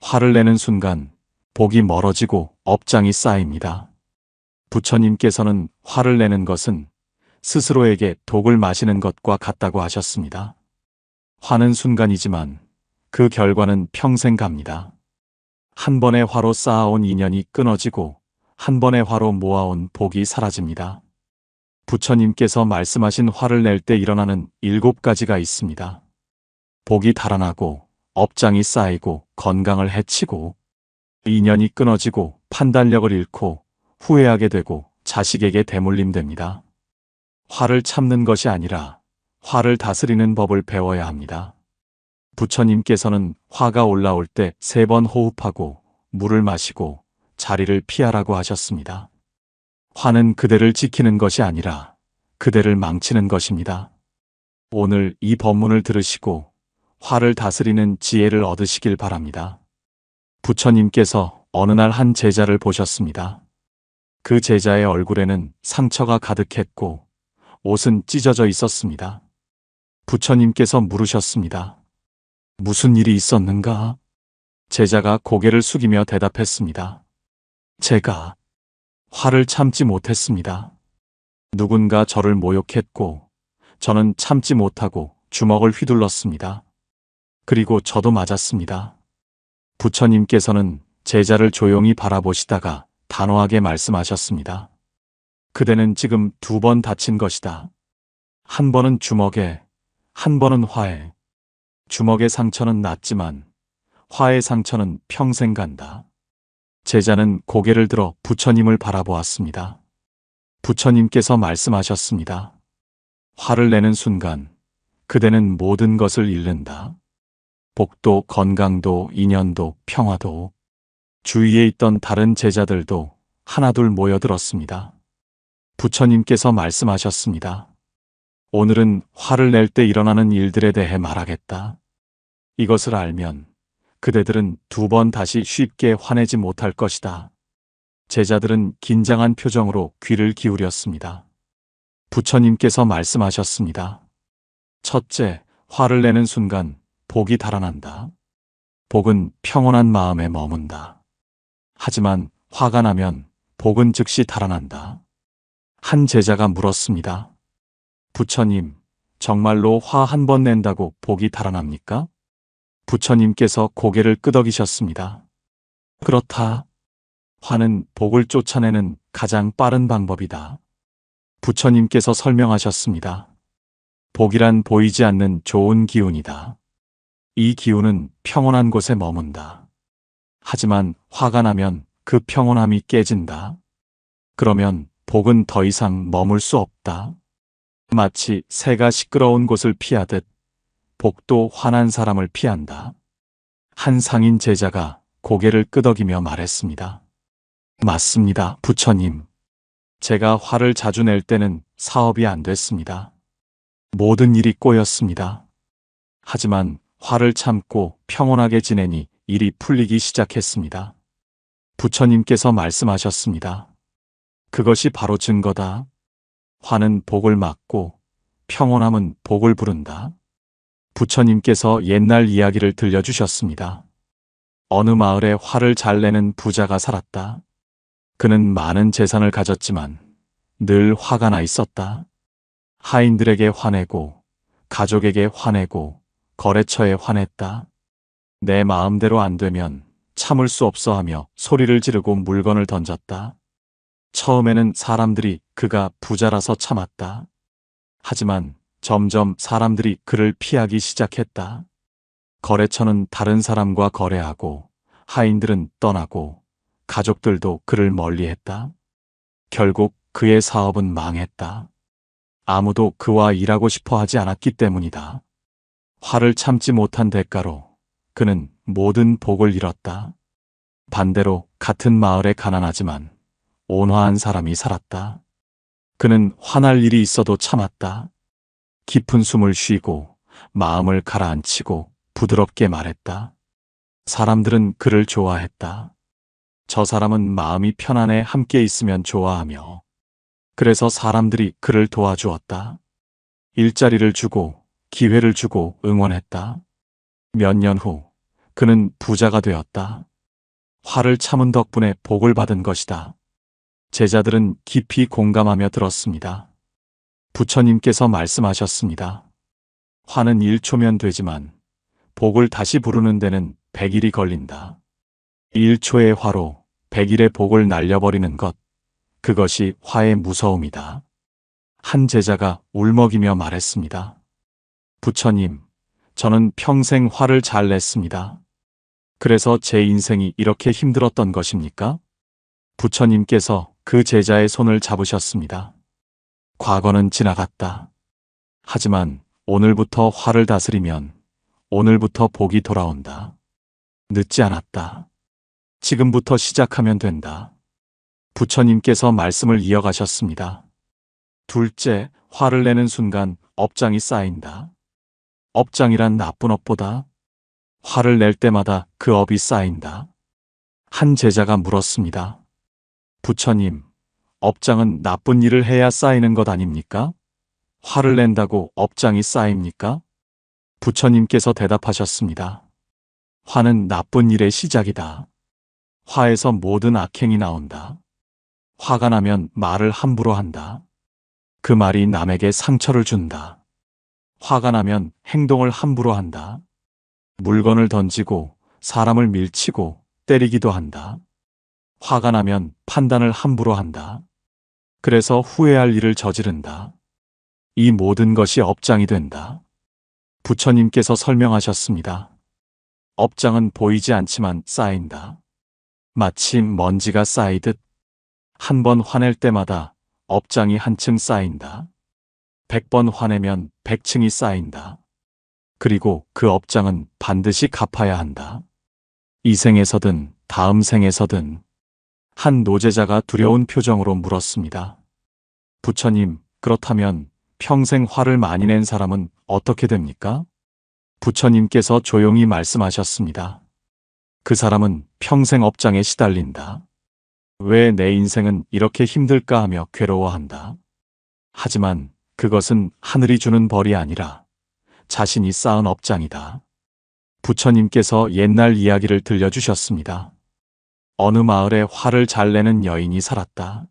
화를 내는 순간 복이 멀어지고 업장이 쌓입니다. 부처님께서는 화를 내는 것은 스스로에게 독을 마시는 것과 같다고 하셨습니다. 화는 순간이지만 그 결과는 평생 갑니다. 한 번의 화로 쌓아온 인연이 끊어지고 한 번의 화로 모아온 복이 사라집니다. 부처님께서 말씀하신 화를 낼 때 일어나는 7가지가 있습니다. 복이 달아나고 업장이 쌓이고 건강을 해치고 인연이 끊어지고 판단력을 잃고 후회하게 되고 자식에게 대물림됩니다. 화를 참는 것이 아니라 화를 다스리는 법을 배워야 합니다. 부처님께서는 화가 올라올 때 3번 호흡하고 물을 마시고 자리를 피하라고 하셨습니다. 화는 그대를 지키는 것이 아니라 그대를 망치는 것입니다. 오늘 이 법문을 들으시고 화를 다스리는 지혜를 얻으시길 바랍니다. 부처님께서 어느 날 한 제자를 보셨습니다. 그 제자의 얼굴에는 상처가 가득했고 옷은 찢어져 있었습니다. 부처님께서 물으셨습니다. 무슨 일이 있었는가? 제자가 고개를 숙이며 대답했습니다. 제가 화를 참지 못했습니다. 누군가 저를 모욕했고 저는 참지 못하고 주먹을 휘둘렀습니다. 그리고 저도 맞았습니다. 부처님께서는 제자를 조용히 바라보시다가 단호하게 말씀하셨습니다. 그대는 지금 2번 다친 것이다. 한 번은 주먹에, 한 번은 화에. 주먹의 상처는 낫지만 화의 상처는 평생 간다. 제자는 고개를 들어 부처님을 바라보았습니다. 부처님께서 말씀하셨습니다. 화를 내는 순간 그대는 모든 것을 잃는다. 복도, 건강도, 인연도, 평화도. 주위에 있던 다른 제자들도 하나둘 모여들었습니다. 부처님께서 말씀하셨습니다. 오늘은 화를 낼 때 일어나는 일들에 대해 말하겠다. 이것을 알면 그대들은 2번 다시 쉽게 화내지 못할 것이다. 제자들은 긴장한 표정으로 귀를 기울였습니다. 부처님께서 말씀하셨습니다. 첫째, 화를 내는 순간 복이 달아난다. 복은 평온한 마음에 머문다. 하지만 화가 나면 복은 즉시 달아난다. 한 제자가 물었습니다. 부처님, 정말로 화 한 번 낸다고 복이 달아납니까? 부처님께서 고개를 끄덕이셨습니다. 그렇다. 화는 복을 쫓아내는 가장 빠른 방법이다. 부처님께서 설명하셨습니다. 복이란 보이지 않는 좋은 기운이다. 이 기운은 평온한 곳에 머문다. 하지만 화가 나면 그 평온함이 깨진다. 그러면 복은 더 이상 머물 수 없다. 마치 새가 시끄러운 곳을 피하듯 복도 화난 사람을 피한다. 한 상인 제자가 고개를 끄덕이며 말했습니다. 맞습니다, 부처님. 제가 화를 자주 낼 때는 사업이 안 됐습니다. 모든 일이 꼬였습니다. 하지만 화를 참고 평온하게 지내니 일이 풀리기 시작했습니다. 부처님께서 말씀하셨습니다. 그것이 바로 증거다. 화는 복을 막고 평온함은 복을 부른다. 부처님께서 옛날 이야기를 들려주셨습니다. 어느 마을에 화를 잘 내는 부자가 살았다. 그는 많은 재산을 가졌지만 늘 화가 나 있었다. 하인들에게 화내고 가족에게 화내고 거래처에 화냈다. 내 마음대로 안 되면 참을 수 없어 하며 소리를 지르고 물건을 던졌다. 처음에는 사람들이 그가 부자라서 참았다. 하지만 점점 사람들이 그를 피하기 시작했다. 거래처는 다른 사람과 거래하고 하인들은 떠나고 가족들도 그를 멀리했다. 결국 그의 사업은 망했다. 아무도 그와 일하고 싶어 하지 않았기 때문이다. 화를 참지 못한 대가로 그는 모든 복을 잃었다. 반대로 같은 마을에 가난하지만 온화한 사람이 살았다. 그는 화날 일이 있어도 참았다. 깊은 숨을 쉬고 마음을 가라앉히고 부드럽게 말했다. 사람들은 그를 좋아했다. 저 사람은 마음이 편안해 함께 있으면 좋아하며 그래서 사람들이 그를 도와주었다. 일자리를 주고 기회를 주고 응원했다. 몇 년 후 그는 부자가 되었다. 화를 참은 덕분에 복을 받은 것이다. 제자들은 깊이 공감하며 들었습니다. 부처님께서 말씀하셨습니다. 화는 1초면 되지만 복을 다시 부르는 데는 100일이 걸린다. 1초의 화로 100일의 복을 날려버리는 것, 그것이 화의 무서움이다. 한 제자가 울먹이며 말했습니다. 부처님, 저는 평생 화를 잘 냈습니다. 그래서 제 인생이 이렇게 힘들었던 것입니까? 부처님께서 그 제자의 손을 잡으셨습니다. 과거는 지나갔다. 하지만 오늘부터 화를 다스리면 오늘부터 복이 돌아온다. 늦지 않았다. 지금부터 시작하면 된다. 부처님께서 말씀을 이어가셨습니다. 둘째, 화를 내는 순간 업장이 쌓인다. 업장이란 나쁜 업보다 화를 낼 때마다 그 업이 쌓인다. 한 제자가 물었습니다. 부처님, 업장은 나쁜 일을 해야 쌓이는 것 아닙니까? 화를 낸다고 업장이 쌓입니까? 부처님께서 대답하셨습니다. 화는 나쁜 일의 시작이다. 화에서 모든 악행이 나온다. 화가 나면 말을 함부로 한다. 그 말이 남에게 상처를 준다. 화가 나면 행동을 함부로 한다. 물건을 던지고 사람을 밀치고 때리기도 한다. 화가 나면 판단을 함부로 한다. 그래서 후회할 일을 저지른다. 이 모든 것이 업장이 된다. 부처님께서 설명하셨습니다. 업장은 보이지 않지만 쌓인다. 마치 먼지가 쌓이듯 한 번 화낼 때마다 업장이 한층 쌓인다. 100번 화내면 100층이 쌓인다. 그리고 그 업장은 반드시 갚아야 한다. 이 생에서든 다음 생에서든. 한 노제자가 두려운 표정으로 물었습니다. 부처님, 그렇다면 평생 화를 많이 낸 사람은 어떻게 됩니까? 부처님께서 조용히 말씀하셨습니다. 그 사람은 평생 업장에 시달린다. 왜 내 인생은 이렇게 힘들까 하며 괴로워한다. 하지만 그것은 하늘이 주는 벌이 아니라 자신이 쌓은 업장이다. 부처님께서 옛날 이야기를 들려주셨습니다. 어느 마을에 화를 잘 내는 여인이 살았다.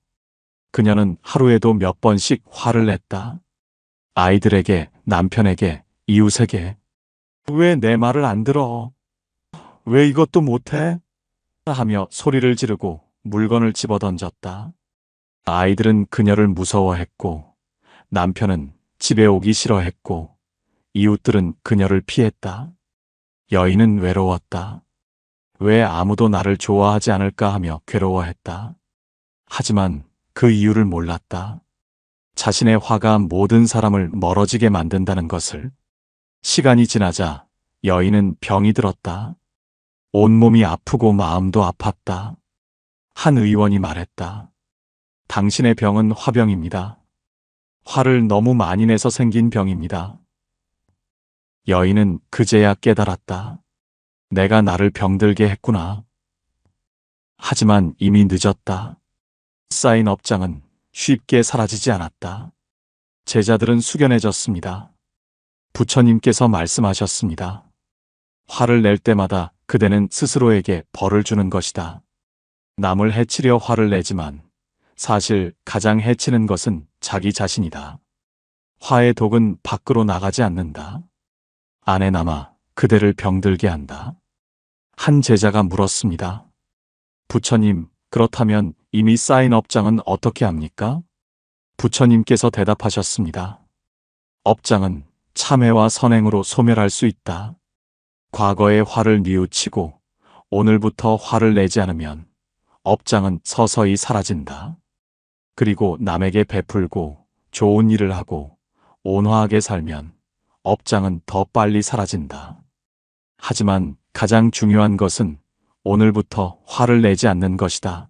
그녀는 하루에도 몇 번씩 화를 냈다. 아이들에게, 남편에게, 이웃에게. 왜 내 말을 안 들어? 왜 이것도 못해? 하며 소리를 지르고 물건을 집어던졌다. 아이들은 그녀를 무서워했고, 남편은 집에 오기 싫어했고, 이웃들은 그녀를 피했다. 여인은 외로웠다. 왜 아무도 나를 좋아하지 않을까 하며 괴로워했다. 하지만 그 이유를 몰랐다. 자신의 화가 모든 사람을 멀어지게 만든다는 것을. 시간이 지나자 여인은 병이 들었다. 온몸이 아프고 마음도 아팠다. 한 의원이 말했다. 당신의 병은 화병입니다. 화를 너무 많이 내서 생긴 병입니다. 여인은 그제야 깨달았다. 내가 나를 병들게 했구나. 하지만 이미 늦었다. 쌓인 업장은 쉽게 사라지지 않았다. 제자들은 숙연해졌습니다. 부처님께서 말씀하셨습니다. 화를 낼 때마다 그대는 스스로에게 벌을 주는 것이다. 남을 해치려 화를 내지만 사실 가장 해치는 것은 자기 자신이다. 화의 독은 밖으로 나가지 않는다. 안에 남아 그대를 병들게 한다. 한 제자가 물었습니다. 부처님, 그렇다면 이미 쌓인 업장은 어떻게 합니까? 부처님께서 대답하셨습니다. 업장은 참회와 선행으로 소멸할 수 있다. 과거의 화를 뉘우치고 오늘부터 화를 내지 않으면 업장은 서서히 사라진다. 그리고 남에게 베풀고 좋은 일을 하고 온화하게 살면 업장은 더 빨리 사라진다. 하지만 가장 중요한 것은 오늘부터 화를 내지 않는 것이다.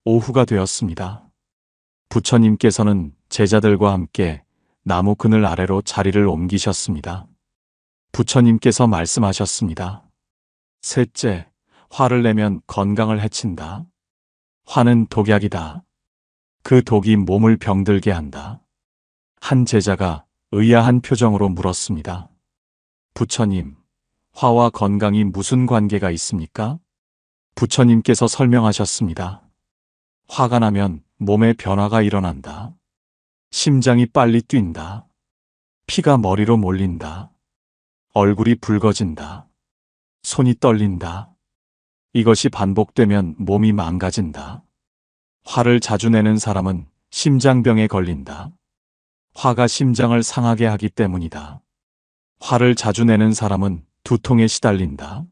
오후가 되었습니다. 부처님께서는 제자들과 함께 나무 그늘 아래로 자리를 옮기셨습니다. 부처님께서 말씀하셨습니다. 셋째, 화를 내면 건강을 해친다. 화는 독약이다. 그 독이 몸을 병들게 한다. 한 제자가 의아한 표정으로 물었습니다. 부처님, 화와 건강이 무슨 관계가 있습니까? 부처님께서 설명하셨습니다. 화가 나면 몸에 변화가 일어난다. 심장이 빨리 뛴다. 피가 머리로 몰린다. 얼굴이 붉어진다. 손이 떨린다. 이것이 반복되면 몸이 망가진다. 화를 자주 내는 사람은 심장병에 걸린다. 화가 심장을 상하게 하기 때문이다. 화를 자주 내는 사람은 두통에 시달린다.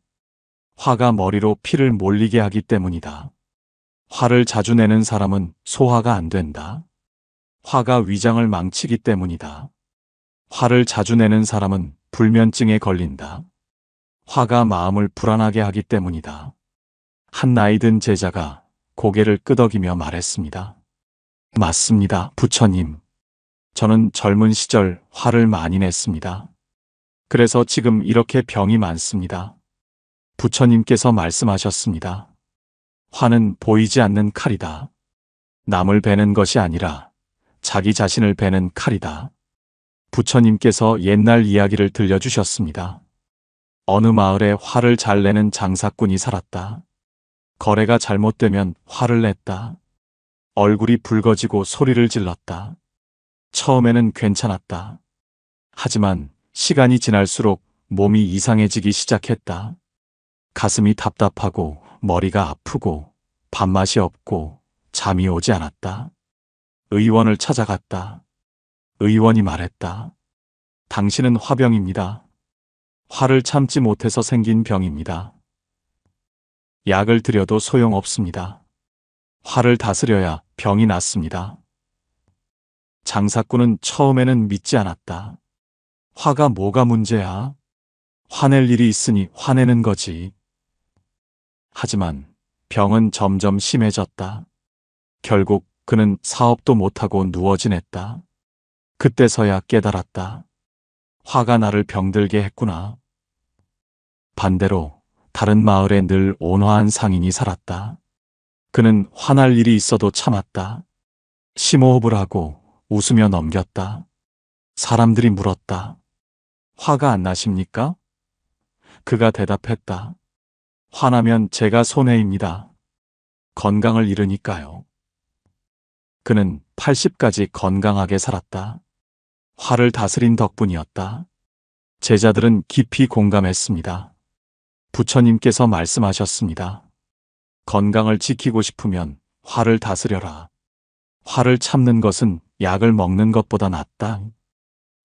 화가 머리로 피를 몰리게 하기 때문이다. 화를 자주 내는 사람은 소화가 안 된다. 화가 위장을 망치기 때문이다. 화를 자주 내는 사람은 불면증에 걸린다. 화가 마음을 불안하게 하기 때문이다. 한 나이 든 제자가 고개를 끄덕이며 말했습니다. 맞습니다, 부처님. 저는 젊은 시절 화를 많이 냈습니다. 그래서 지금 이렇게 병이 많습니다. 부처님께서 말씀하셨습니다. 화는 보이지 않는 칼이다. 남을 베는 것이 아니라 자기 자신을 베는 칼이다. 부처님께서 옛날 이야기를 들려주셨습니다. 어느 마을에 화를 잘 내는 장사꾼이 살았다. 거래가 잘못되면 화를 냈다. 얼굴이 붉어지고 소리를 질렀다. 처음에는 괜찮았다. 하지만 시간이 지날수록 몸이 이상해지기 시작했다. 가슴이 답답하고 머리가 아프고 밥맛이 없고 잠이 오지 않았다. 의원을 찾아갔다. 의원이 말했다. 당신은 화병입니다. 화를 참지 못해서 생긴 병입니다. 약을 드려도 소용없습니다. 화를 다스려야 병이 낫습니다. 장사꾼은 처음에는 믿지 않았다. 화가 뭐가 문제야? 화낼 일이 있으니 화내는 거지. 하지만 병은 점점 심해졌다. 결국 그는 사업도 못하고 누워 지냈다. 그때서야 깨달았다. 화가 나를 병들게 했구나. 반대로 다른 마을에 늘 온화한 상인이 살았다. 그는 화날 일이 있어도 참았다. 심호흡을 하고 웃으며 넘겼다. 사람들이 물었다. 화가 안 나십니까? 그가 대답했다. 화나면 제가 손해입니다. 건강을 잃으니까요. 그는 80까지 건강하게 살았다. 화를 다스린 덕분이었다. 제자들은 깊이 공감했습니다. 부처님께서 말씀하셨습니다. 건강을 지키고 싶으면 화를 다스려라. 화를 참는 것은 약을 먹는 것보다 낫다.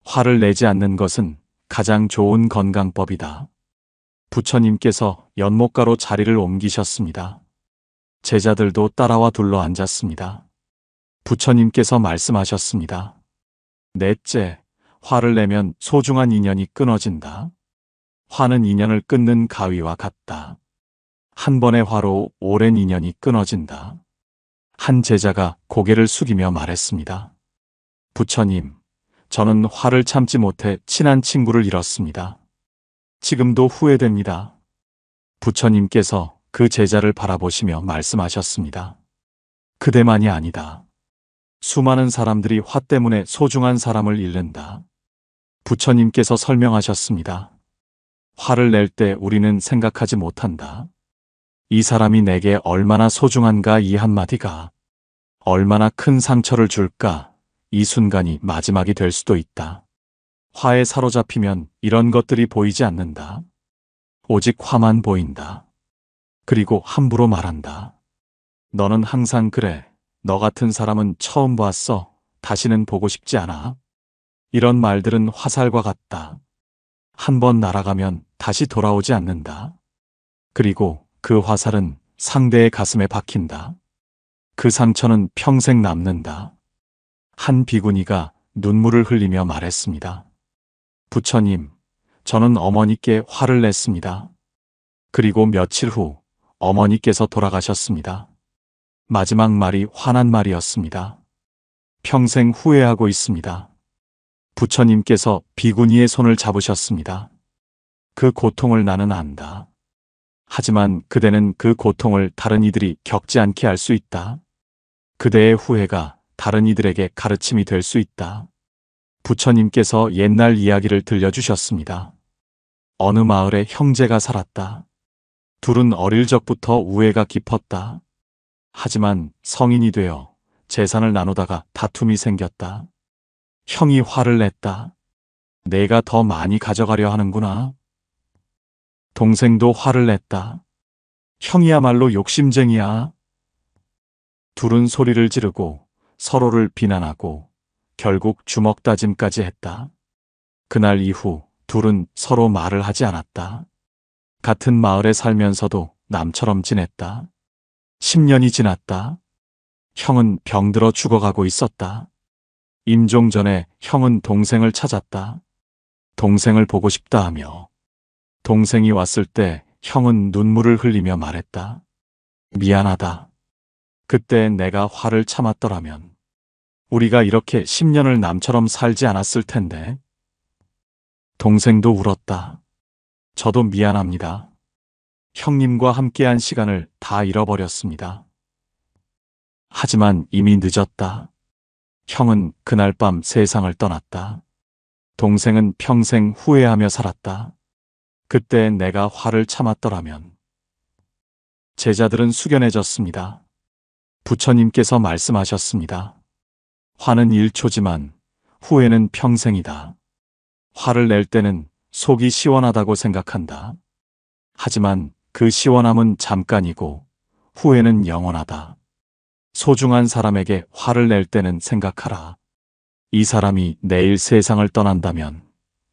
화를 내지 않는 것은 가장 좋은 건강법이다. 부처님께서 연못가로 자리를 옮기셨습니다. 제자들도 따라와 둘러 앉았습니다. 부처님께서 말씀하셨습니다. 넷째, 화를 내면 소중한 인연이 끊어진다. 화는 인연을 끊는 가위와 같다. 한 번의 화로 오랜 인연이 끊어진다. 한 제자가 고개를 숙이며 말했습니다. 부처님, 저는 화를 참지 못해 친한 친구를 잃었습니다. 지금도 후회됩니다. 부처님께서 그 제자를 바라보시며 말씀하셨습니다. 그대만이 아니다. 수많은 사람들이 화 때문에 소중한 사람을 잃는다. 부처님께서 설명하셨습니다. 화를 낼 때 우리는 생각하지 못한다. 이 사람이 내게 얼마나 소중한가, 이 한마디가 얼마나 큰 상처를 줄까, 이 순간이 마지막이 될 수도 있다. 화에 사로잡히면 이런 것들이 보이지 않는다. 오직 화만 보인다. 그리고 함부로 말한다. 너는 항상 그래. 너 같은 사람은 처음 봤어. 다시는 보고 싶지 않아. 이런 말들은 화살과 같다. 한 번 날아가면 다시 돌아오지 않는다. 그리고 그 화살은 상대의 가슴에 박힌다. 그 상처는 평생 남는다. 한 비구니가 눈물을 흘리며 말했습니다. 부처님, 저는 어머니께 화를 냈습니다. 그리고 며칠 후 어머니께서 돌아가셨습니다. 마지막 말이 화난 말이었습니다. 평생 후회하고 있습니다. 부처님께서 비구니의 손을 잡으셨습니다. 그 고통을 나는 안다. 하지만 그대는 그 고통을 다른 이들이 겪지 않게 할 수 있다. 그대의 후회가 다른 이들에게 가르침이 될 수 있다. 부처님께서 옛날 이야기를 들려주셨습니다. 어느 마을에 형제가 살았다. 둘은 어릴 적부터 우애가 깊었다. 하지만 성인이 되어 재산을 나누다가 다툼이 생겼다. 형이 화를 냈다. 내가 더 많이 가져가려 하는구나. 동생도 화를 냈다. 형이야말로 욕심쟁이야. 둘은 소리를 지르고 서로를 비난하고 결국 주먹 다짐까지 했다. 그날 이후 둘은 서로 말을 하지 않았다. 같은 마을에 살면서도 남처럼 지냈다. 10년이 지났다. 형은 병들어 죽어가고 있었다. 임종 전에 형은 동생을 찾았다. 동생을 보고 싶다 하며 동생이 왔을 때 형은 눈물을 흘리며 말했다. 미안하다. 그때 내가 화를 참았더라면 우리가 이렇게 10년을 남처럼 살지 않았을 텐데. 동생도 울었다. 저도 미안합니다. 형님과 함께한 시간을 다 잃어버렸습니다. 하지만 이미 늦었다. 형은 그날 밤 세상을 떠났다. 동생은 평생 후회하며 살았다. 그때 내가 화를 참았더라면. 제자들은 숙연해졌습니다. 부처님께서 말씀하셨습니다. 화는 1초지만 후회는 평생이다. 화를 낼 때는 속이 시원하다고 생각한다. 하지만 그 시원함은 잠깐이고 후회는 영원하다. 소중한 사람에게 화를 낼 때는 생각하라. 이 사람이 내일 세상을 떠난다면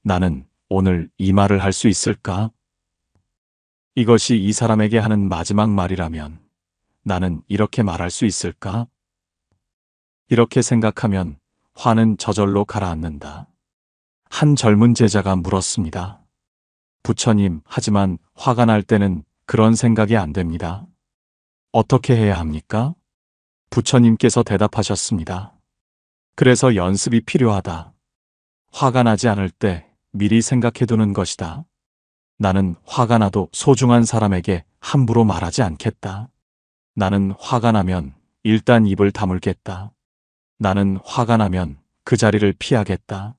나는 오늘 이 말을 할 수 있을까? 이것이 이 사람에게 하는 마지막 말이라면 나는 이렇게 말할 수 있을까? 이렇게 생각하면 화는 저절로 가라앉는다. 한 젊은 제자가 물었습니다. 부처님, 하지만 화가 날 때는 그런 생각이 안 됩니다. 어떻게 해야 합니까? 부처님께서 대답하셨습니다. 그래서 연습이 필요하다. 화가 나지 않을 때 미리 생각해두는 것이다. 나는 화가 나도 소중한 사람에게 함부로 말하지 않겠다. 나는 화가 나면 일단 입을 다물겠다. 나는 화가 나면 그 자리를 피하겠다.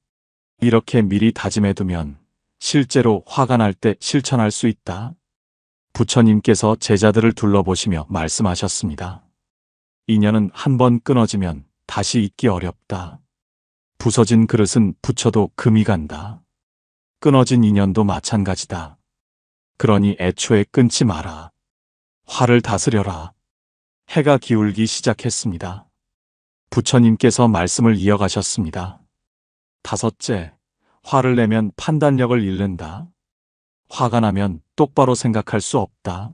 이렇게 미리 다짐해두면 실제로 화가 날 때 실천할 수 있다. 부처님께서 제자들을 둘러보시며 말씀하셨습니다. 인연은 한 번 끊어지면 다시 잇기 어렵다. 부서진 그릇은 붙여도 금이 간다. 끊어진 인연도 마찬가지다. 그러니 애초에 끊지 마라. 화를 다스려라. 해가 기울기 시작했습니다. 부처님께서 말씀을 이어가셨습니다. 5째, 화를 내면 판단력을 잃는다. 화가 나면 똑바로 생각할 수 없다.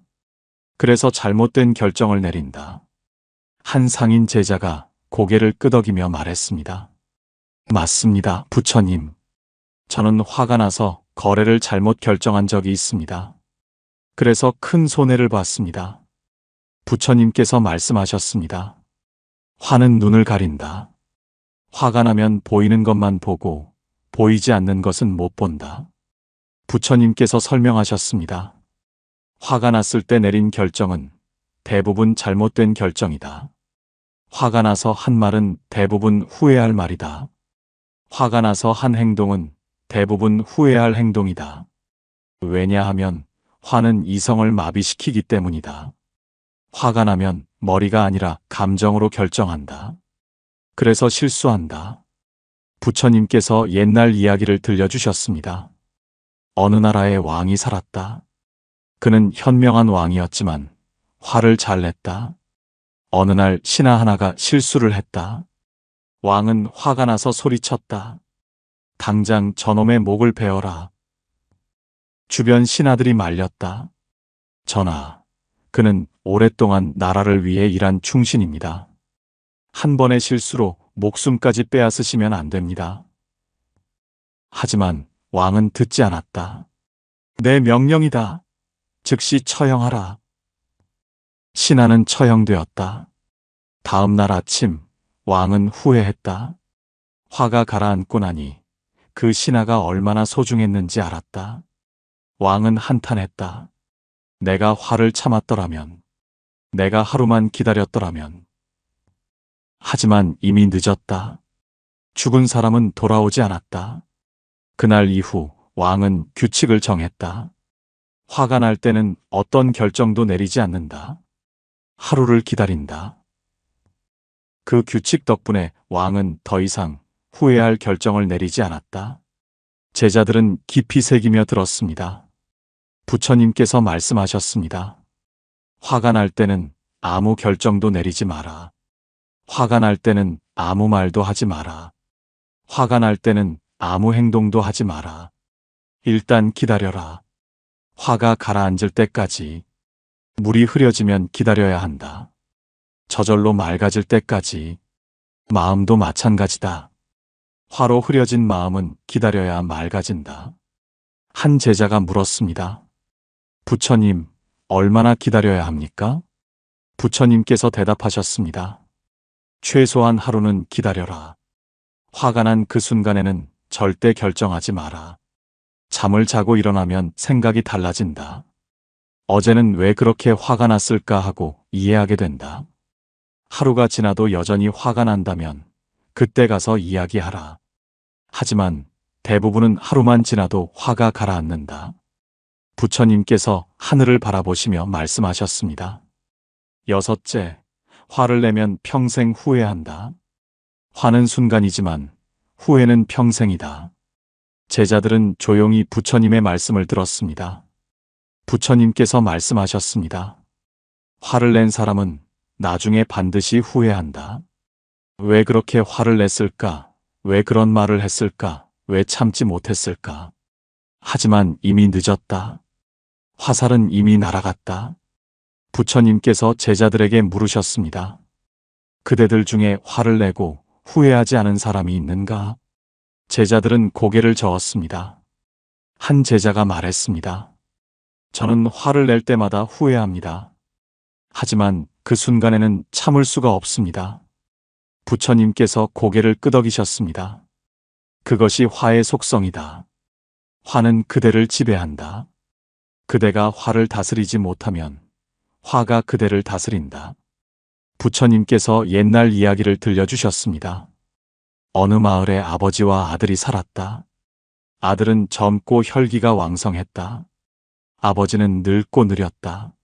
그래서 잘못된 결정을 내린다. 한 상인 제자가 고개를 끄덕이며 말했습니다. 맞습니다, 부처님. 저는 화가 나서 거래를 잘못 결정한 적이 있습니다. 그래서 큰 손해를 봤습니다. 부처님께서 말씀하셨습니다. 화는 눈을 가린다. 화가 나면 보이는 것만 보고 보이지 않는 것은 못 본다. 부처님께서 설명하셨습니다. 화가 났을 때 내린 결정은 대부분 잘못된 결정이다. 화가 나서 한 말은 대부분 후회할 말이다. 화가 나서 한 행동은 대부분 후회할 행동이다. 왜냐하면 화는 이성을 마비시키기 때문이다. 화가 나면 머리가 아니라 감정으로 결정한다. 그래서 실수한다. 부처님께서 옛날 이야기를 들려주셨습니다. 어느 나라에 왕이 살았다. 그는 현명한 왕이었지만 화를 잘 냈다. 어느 날 신하 하나가 실수를 했다. 왕은 화가 나서 소리쳤다. 당장 저놈의 목을 베어라. 주변 신하들이 말렸다. 전하, 그는 오랫동안 나라를 위해 일한 충신입니다. 한 번의 실수로 목숨까지 빼앗으시면 안 됩니다. 하지만 왕은 듣지 않았다. 내 명령이다. 즉시 처형하라. 신하는 처형되었다. 다음 날 아침 왕은 후회했다. 화가 가라앉고 나니 그 신하가 얼마나 소중했는지 알았다. 왕은 한탄했다. 내가 화를 참았더라면, 내가 하루만 기다렸더라면. 하지만 이미 늦었다. 죽은 사람은 돌아오지 않았다. 그날 이후 왕은 규칙을 정했다. 화가 날 때는 어떤 결정도 내리지 않는다. 하루를 기다린다. 그 규칙 덕분에 왕은 더 이상 후회할 결정을 내리지 않았다. 제자들은 깊이 새기며 들었습니다. 부처님께서 말씀하셨습니다. 화가 날 때는 아무 결정도 내리지 마라. 화가 날 때는 아무 말도 하지 마라. 화가 날 때는 아무 행동도 하지 마라. 일단 기다려라. 화가 가라앉을 때까지. 물이 흐려지면 기다려야 한다. 저절로 맑아질 때까지. 마음도 마찬가지다. 화로 흐려진 마음은 기다려야 맑아진다. 한 제자가 물었습니다. 부처님, 얼마나 기다려야 합니까? 부처님께서 대답하셨습니다. 최소한 하루는 기다려라. 화가 난 그 순간에는 절대 결정하지 마라. 잠을 자고 일어나면 생각이 달라진다. 어제는 왜 그렇게 화가 났을까 하고 이해하게 된다. 하루가 지나도 여전히 화가 난다면 그때 가서 이야기하라. 하지만 대부분은 하루만 지나도 화가 가라앉는다. 부처님께서 하늘을 바라보시며 말씀하셨습니다. 여섯째, 화를 내면 평생 후회한다. 화는 순간이지만 후회는 평생이다. 제자들은 조용히 부처님의 말씀을 들었습니다. 부처님께서 말씀하셨습니다. 화를 낸 사람은 나중에 반드시 후회한다. 왜 그렇게 화를 냈을까? 왜 그런 말을 했을까? 왜 참지 못했을까? 하지만 이미 늦었다. 화살은 이미 날아갔다. 부처님께서 제자들에게 물으셨습니다. 그대들 중에 화를 내고 후회하지 않은 사람이 있는가? 제자들은 고개를 저었습니다. 한 제자가 말했습니다. 저는 화를 낼 때마다 후회합니다. 하지만 그 순간에는 참을 수가 없습니다. 부처님께서 고개를 끄덕이셨습니다. 그것이 화의 속성이다. 화는 그대를 지배한다. 그대가 화를 다스리지 못하면 화가 그대를 다스린다. 부처님께서 옛날 이야기를 들려주셨습니다. 어느 마을에 아버지와 아들이 살았다. 아들은 젊고 혈기가 왕성했다. 아버지는 늙고 느렸다.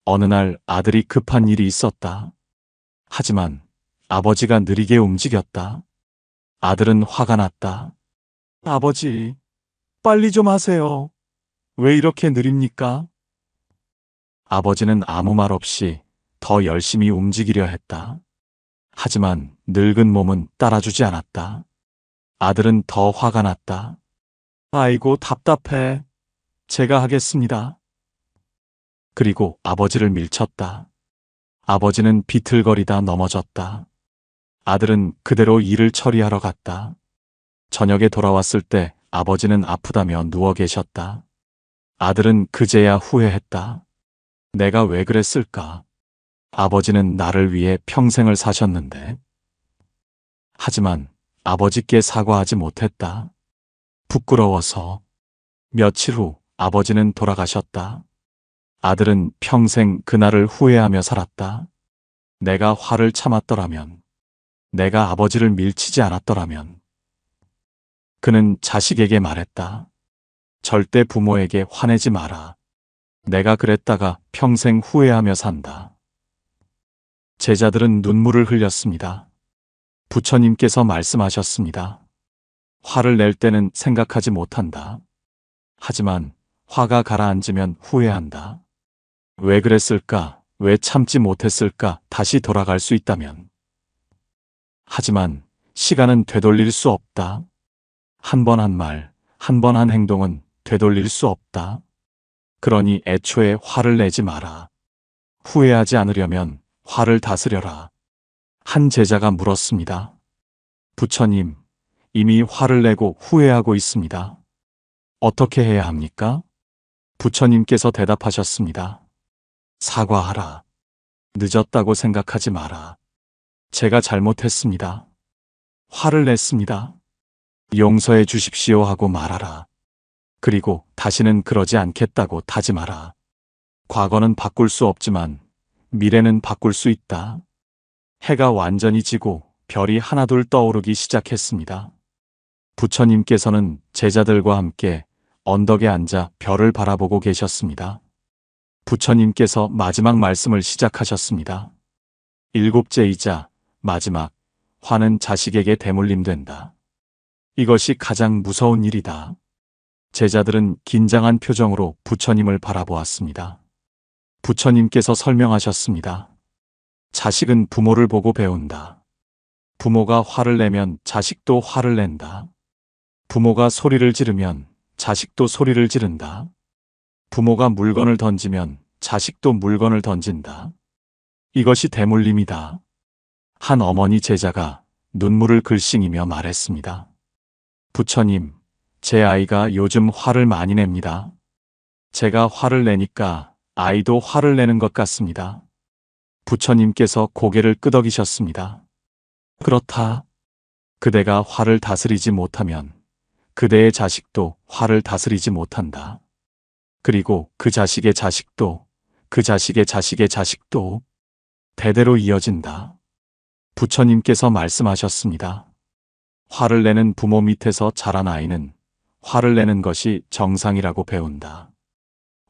어느 날 아들이 급한 일이 있었다. 하지만 아버지가 느리게 움직였다. 아들은 화가 났다. 아버지, 빨리 좀 하세요. 왜 이렇게 느립니까? 아버지는 아무 말 없이 더 열심히 움직이려 했다. 하지만 늙은 몸은 따라주지 않았다. 아들은 더 화가 났다. 아이고, 답답해. 제가 하겠습니다. 그리고 아버지를 밀쳤다. 아버지는 비틀거리다 넘어졌다. 아들은 그대로 일을 처리하러 갔다. 저녁에 돌아왔을 때 아버지는 아프다며 누워 계셨다. 아들은 그제야 후회했다. 내가 왜 그랬을까? 아버지는 나를 위해 평생을 사셨는데. 하지만 아버지께 사과하지 못했다. 부끄러워서. 며칠 후 아버지는 돌아가셨다. 아들은 평생 그날을 후회하며 살았다. 내가 화를 참았더라면, 내가 아버지를 밀치지 않았더라면. 그는 자식에게 말했다. 절대 부모에게 화내지 마라. 내가 그랬다가 평생 후회하며 산다. 제자들은 눈물을 흘렸습니다. 부처님께서 말씀하셨습니다. 화를 낼 때는 생각하지 못한다. 하지만 화가 가라앉으면 후회한다. 왜 그랬을까? 왜 참지 못했을까? 다시 돌아갈 수 있다면. 하지만 시간은 되돌릴 수 없다. 한 번 한 말, 한 번 한 행동은 되돌릴 수 없다. 그러니 애초에 화를 내지 마라. 후회하지 않으려면 화를 다스려라. 한 제자가 물었습니다. 부처님, 이미 화를 내고 후회하고 있습니다. 어떻게 해야 합니까? 부처님께서 대답하셨습니다. 사과하라. 늦었다고 생각하지 마라. 제가 잘못했습니다. 화를 냈습니다. 용서해 주십시오 하고 말하라. 그리고 다시는 그러지 않겠다고 다짐하라. 과거는 바꿀 수 없지만 미래는 바꿀 수 있다. 해가 완전히 지고 별이 하나둘 떠오르기 시작했습니다. 부처님께서는 제자들과 함께 언덕에 앉아 별을 바라보고 계셨습니다. 부처님께서 마지막 말씀을 시작하셨습니다. 일곱째이자 마지막, 화는 자식에게 대물림된다. 이것이 가장 무서운 일이다. 제자들은 긴장한 표정으로 부처님을 바라보았습니다. 부처님께서 설명하셨습니다. 자식은 부모를 보고 배운다. 부모가 화를 내면 자식도 화를 낸다. 부모가 소리를 지르면 자식도 소리를 지른다. 부모가 물건을 던지면 자식도 물건을 던진다. 이것이 대물림이다. 한 어머니 제자가 눈물을 글썽이며 말했습니다. 부처님, 제 아이가 요즘 화를 많이 냅니다. 제가 화를 내니까 아이도 화를 내는 것 같습니다. 부처님께서 고개를 끄덕이셨습니다. 그렇다. 그대가 화를 다스리지 못하면 그대의 자식도 화를 다스리지 못한다. 그리고 그 자식의 자식도, 그 자식의 자식의 자식도 대대로 이어진다. 부처님께서 말씀하셨습니다. 화를 내는 부모 밑에서 자란 아이는 화를 내는 것이 정상이라고 배운다.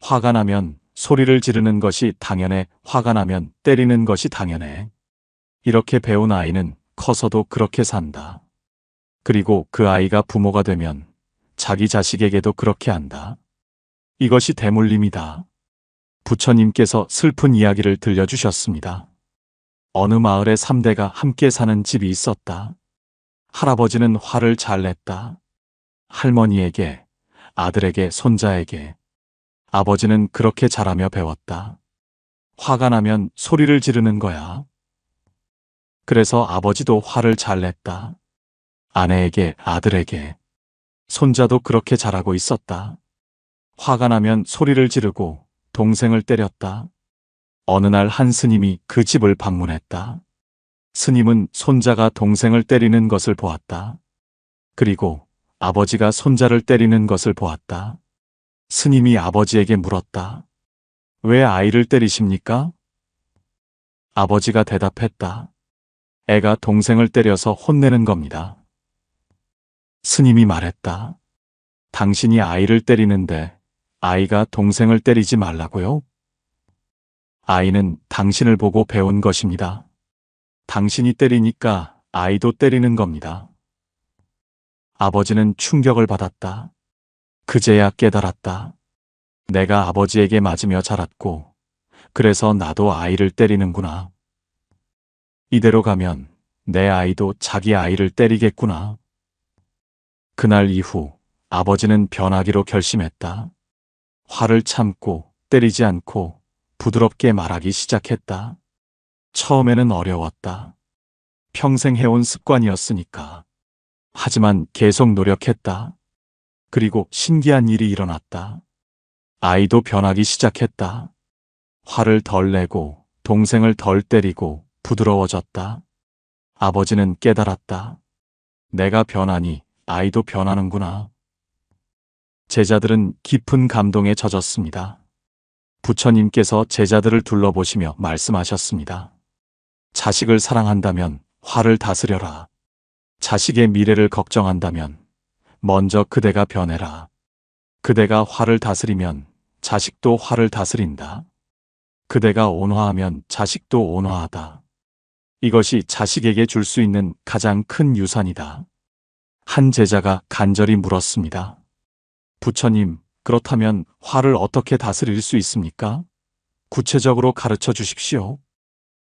화가 나면 소리를 지르는 것이 당연해. 화가 나면 때리는 것이 당연해. 이렇게 배운 아이는 커서도 그렇게 산다. 그리고 그 아이가 부모가 되면 자기 자식에게도 그렇게 한다. 이것이 대물림이다. 부처님께서 슬픈 이야기를 들려주셨습니다. 어느 마을에 3대가 함께 사는 집이 있었다. 할아버지는 화를 잘 냈다. 할머니에게, 아들에게, 손자에게. 아버지는 그렇게 자라며 배웠다. 화가 나면 소리를 지르는 거야. 그래서 아버지도 화를 잘 냈다. 아내에게, 아들에게. 손자도 그렇게 자라고 있었다. 화가 나면 소리를 지르고 동생을 때렸다. 어느 날 한 스님이 그 집을 방문했다. 스님은 손자가 동생을 때리는 것을 보았다. 그리고 아버지가 손자를 때리는 것을 보았다. 스님이 아버지에게 물었다. 왜 아이를 때리십니까? 아버지가 대답했다. 애가 동생을 때려서 혼내는 겁니다. 스님이 말했다. 당신이 아이를 때리는데 아이가 동생을 때리지 말라고요? 아이는 당신을 보고 배운 것입니다. 당신이 때리니까 아이도 때리는 겁니다. 아버지는 충격을 받았다. 그제야 깨달았다. 내가 아버지에게 맞으며 자랐고, 그래서 나도 아이를 때리는구나. 이대로 가면 내 아이도 자기 아이를 때리겠구나. 그날 이후 아버지는 변하기로 결심했다. 화를 참고 때리지 않고 부드럽게 말하기 시작했다. 처음에는 어려웠다. 평생 해온 습관이었으니까. 하지만 계속 노력했다. 그리고 신기한 일이 일어났다. 아이도 변하기 시작했다. 화를 덜 내고 동생을 덜 때리고 부드러워졌다. 아버지는 깨달았다. 내가 변하니 아이도 변하는구나. 제자들은 깊은 감동에 젖었습니다. 부처님께서 제자들을 둘러보시며 말씀하셨습니다. 자식을 사랑한다면 화를 다스려라. 자식의 미래를 걱정한다면 먼저 그대가 변해라. 그대가 화를 다스리면 자식도 화를 다스린다. 그대가 온화하면 자식도 온화하다. 이것이 자식에게 줄 수 있는 가장 큰 유산이다. 한 제자가 간절히 물었습니다. 부처님, 그렇다면 화를 어떻게 다스릴 수 있습니까? 구체적으로 가르쳐 주십시오.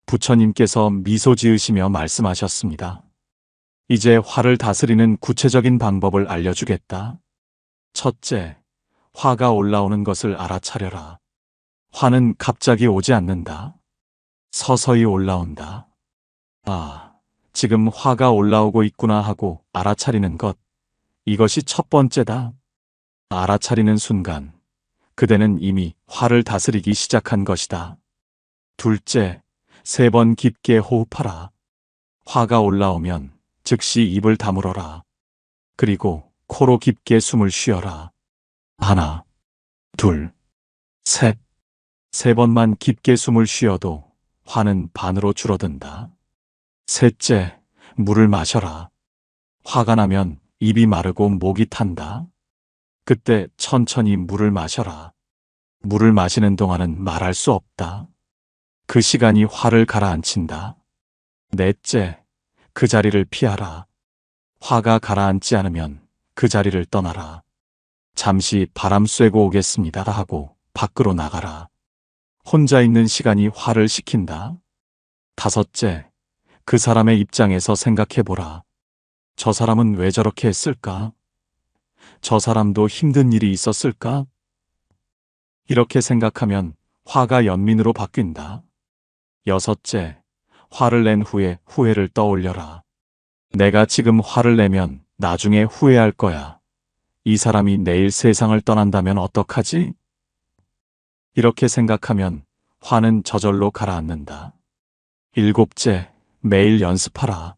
부처님께서 미소 지으시며 말씀하셨습니다. 이제 화를 다스리는 구체적인 방법을 알려주겠다. 첫째, 화가 올라오는 것을 알아차려라. 화는 갑자기 오지 않는다. 서서히 올라온다. 아, 지금 화가 올라오고 있구나 하고 알아차리는 것. 이것이 첫 번째다. 알아차리는 순간, 그대는 이미 화를 다스리기 시작한 것이다. 둘째, 3번 깊게 호흡하라. 화가 올라오면 즉시 입을 다물어라. 그리고 코로 깊게 숨을 쉬어라. 하나, 둘, 셋. 3번만 깊게 숨을 쉬어도 화는 반으로 줄어든다. 셋째, 물을 마셔라. 화가 나면 입이 마르고 목이 탄다. 그때 천천히 물을 마셔라. 물을 마시는 동안은 말할 수 없다. 그 시간이 화를 가라앉힌다. 넷째, 그 자리를 피하라. 화가 가라앉지 않으면 그 자리를 떠나라. 잠시 바람 쐬고 오겠습니다 하고 밖으로 나가라. 혼자 있는 시간이 화를 식힌다. 다섯째, 그 사람의 입장에서 생각해보라. 저 사람은 왜 저렇게 했을까? 저 사람도 힘든 일이 있었을까? 이렇게 생각하면 화가 연민으로 바뀐다. 여섯째, 화를 낸 후에 후회를 떠올려라. 내가 지금 화를 내면 나중에 후회할 거야. 이 사람이 내일 세상을 떠난다면 어떡하지? 이렇게 생각하면 화는 저절로 가라앉는다. 일곱째, 매일 연습하라.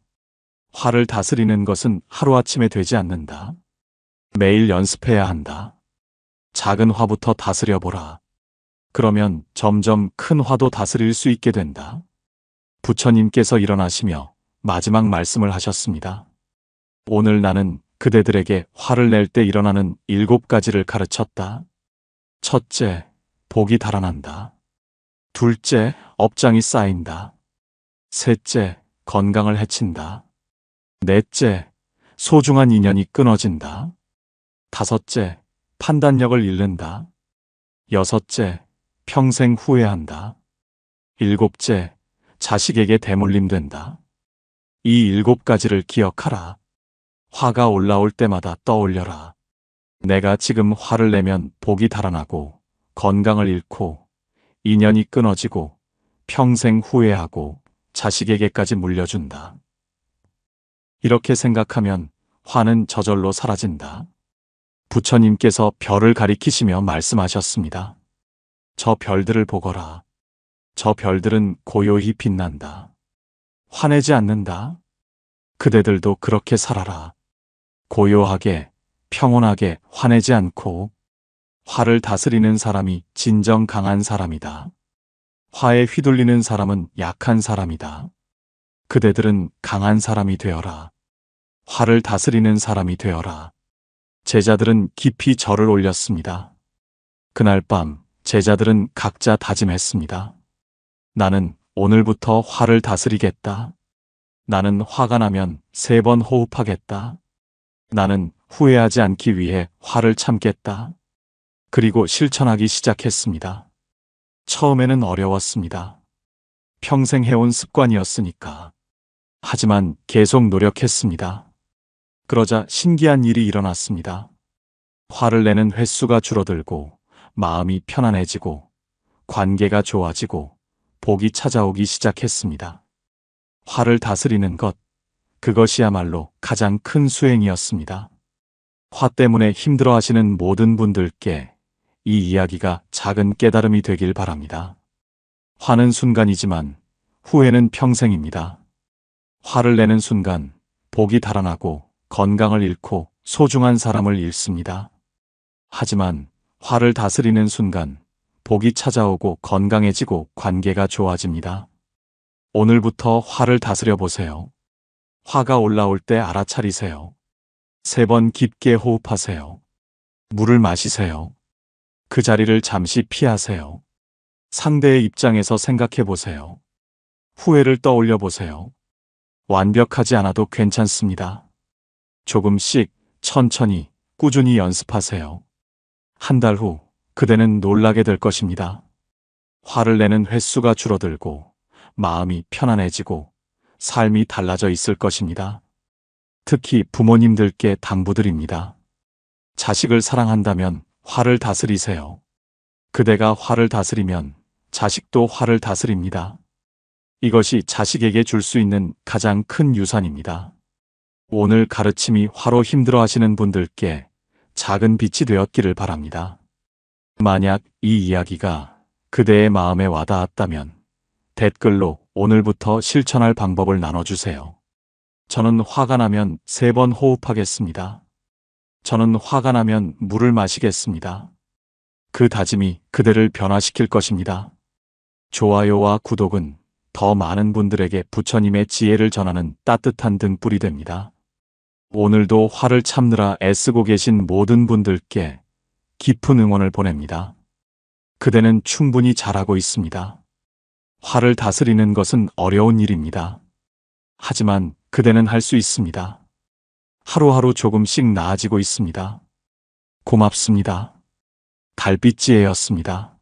화를 다스리는 것은 하루아침에 되지 않는다. 매일 연습해야 한다. 작은 화부터 다스려보라. 그러면 점점 큰 화도 다스릴 수 있게 된다. 부처님께서 일어나시며 마지막 말씀을 하셨습니다. 오늘 나는 그대들에게 화를 낼 때 일어나는 7가지를 가르쳤다. 첫째, 복이 달아난다. 둘째, 업장이 쌓인다. 셋째, 건강을 해친다. 넷째, 소중한 인연이 끊어진다. 다섯째, 판단력을 잃는다. 여섯째, 평생 후회한다. 일곱째, 자식에게 대물림된다. 이 7가지를 기억하라. 화가 올라올 때마다 떠올려라. 내가 지금 화를 내면 복이 달아나고 건강을 잃고 인연이 끊어지고 평생 후회하고 자식에게까지 물려준다. 이렇게 생각하면 화는 저절로 사라진다. 부처님께서 별을 가리키시며 말씀하셨습니다. 저 별들을 보거라. 저 별들은 고요히 빛난다. 화내지 않는다. 그대들도 그렇게 살아라. 고요하게, 평온하게 화내지 않고 화를 다스리는 사람이 진정 강한 사람이다. 화에 휘둘리는 사람은 약한 사람이다. 그대들은 강한 사람이 되어라. 화를 다스리는 사람이 되어라. 제자들은 깊이 절을 올렸습니다. 그날 밤 제자들은 각자 다짐했습니다. 나는 오늘부터 화를 다스리겠다. 나는 화가 나면 3번 호흡하겠다. 나는 후회하지 않기 위해 화를 참겠다. 그리고 실천하기 시작했습니다. 처음에는 어려웠습니다. 평생 해온 습관이었으니까. 하지만 계속 노력했습니다. 그러자 신기한 일이 일어났습니다. 화를 내는 횟수가 줄어들고 마음이 편안해지고 관계가 좋아지고 복이 찾아오기 시작했습니다. 화를 다스리는 것, 그것이야말로 가장 큰 수행이었습니다. 화 때문에 힘들어하시는 모든 분들께 이 이야기가 작은 깨달음이 되길 바랍니다. 화는 순간이지만 후회는 평생입니다. 화를 내는 순간 복이 달아나고 건강을 잃고 소중한 사람을 잃습니다. 하지만 화를 다스리는 순간 복이 찾아오고 건강해지고 관계가 좋아집니다. 오늘부터 화를 다스려 보세요. 화가 올라올 때 알아차리세요. 3번 깊게 호흡하세요. 물을 마시세요. 그 자리를 잠시 피하세요. 상대의 입장에서 생각해 보세요. 후회를 떠올려 보세요. 완벽하지 않아도 괜찮습니다. 조금씩 천천히 꾸준히 연습하세요. 한 달 후 그대는 놀라게 될 것입니다. 화를 내는 횟수가 줄어들고 마음이 편안해지고 삶이 달라져 있을 것입니다. 특히 부모님들께 당부드립니다. 자식을 사랑한다면 화를 다스리세요. 그대가 화를 다스리면 자식도 화를 다스립니다. 이것이 자식에게 줄 수 있는 가장 큰 유산입니다. 오늘 가르침이 화로 힘들어하시는 분들께 작은 빛이 되었기를 바랍니다. 만약 이 이야기가 그대의 마음에 와닿았다면 댓글로 오늘부터 실천할 방법을 나눠주세요. 저는 화가 나면 3번 호흡하겠습니다. 저는 화가 나면 물을 마시겠습니다. 그 다짐이 그대를 변화시킬 것입니다. 좋아요와 구독은 더 많은 분들에게 부처님의 지혜를 전하는 따뜻한 등불이 됩니다. 오늘도 화를 참느라 애쓰고 계신 모든 분들께 깊은 응원을 보냅니다. 그대는 충분히 잘하고 있습니다. 화를 다스리는 것은 어려운 일입니다. 하지만 그대는 할 수 있습니다. 하루하루 조금씩 나아지고 있습니다. 고맙습니다. 달빛지혜였습니다.